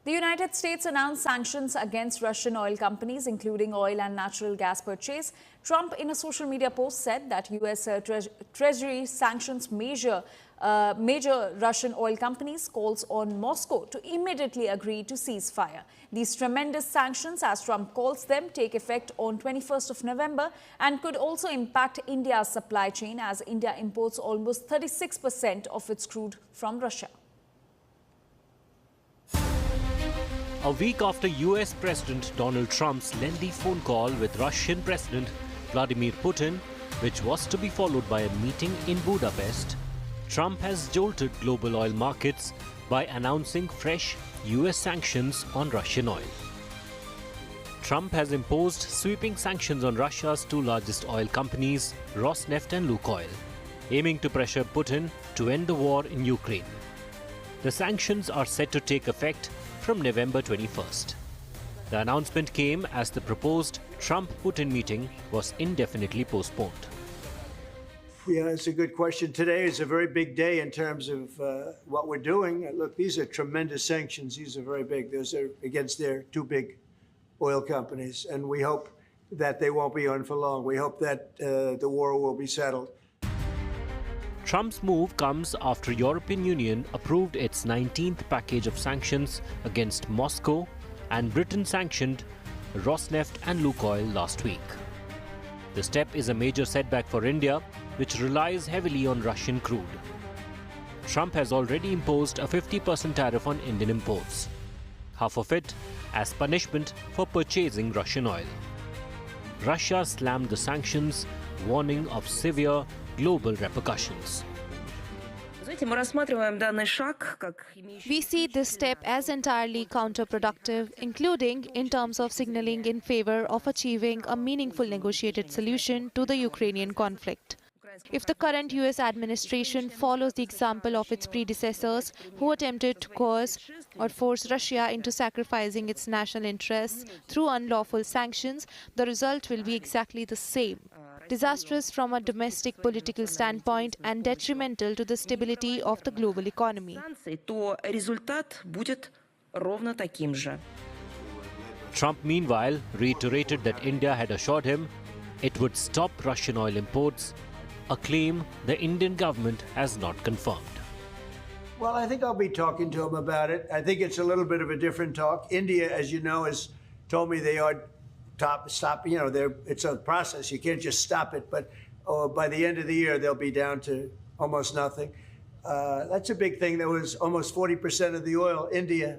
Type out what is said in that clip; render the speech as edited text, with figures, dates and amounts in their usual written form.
The United States announced sanctions against Russian oil companies, including oil and natural gas purchase. Trump, in a social media post, said that U.S. Treasury sanctions major Russian oil companies, calls on Moscow to immediately agree to cease fire. These tremendous sanctions, as Trump calls them, take effect on 21st of November and could also impact India's supply chain, as India imports almost 36% of its crude from Russia. A week after US President Donald Trump's lengthy phone call with Russian President Vladimir Putin, which was to be followed by a meeting in Budapest, Trump has jolted global oil markets by announcing fresh US sanctions on Russian oil. Trump has imposed sweeping sanctions on Russia's two largest oil companies, Rosneft and Lukoil, aiming to pressure Putin to end the war in Ukraine. The sanctions are set to take effect from November 21st. The announcement came as the proposed Trump-Putin meeting was indefinitely postponed. Yeah, it's a good question. Today is a very big day in terms of what we're doing. Look, these are tremendous sanctions. These are very big. Those are against their two big oil companies, and we hope that they won't be on for long. We hope that the war will be settled. Trump's move comes after European Union approved its 19th package of sanctions against Moscow, and Britain sanctioned Rosneft and Lukoil last week. The step is a major setback for India, which relies heavily on Russian crude. Trump has already imposed a 50% tariff on Indian imports, half of it as punishment for purchasing Russian oil. Russia slammed the sanctions, warning of severe global repercussions. We see this step as entirely counterproductive, including in terms of signaling in favor of achieving a meaningful negotiated solution to the Ukrainian conflict. If the current US administration follows the example of its predecessors, who attempted to coerce or force Russia into sacrificing its national interests through unlawful sanctions, the result will be exactly the same: disastrous from a domestic political standpoint and detrimental to the stability of the global economy. Trump, meanwhile, reiterated that India had assured him it would stop Russian oil imports, a claim the Indian government has not confirmed. Well, I think I'll be talking to him about it. I think it's a little bit of a different talk. India, as you know, has told me they are stop. You know, it's a process. You can't just stop it. But by the end of the year, they'll be down to almost nothing. That's a big thing. There was almost 40% of the oil India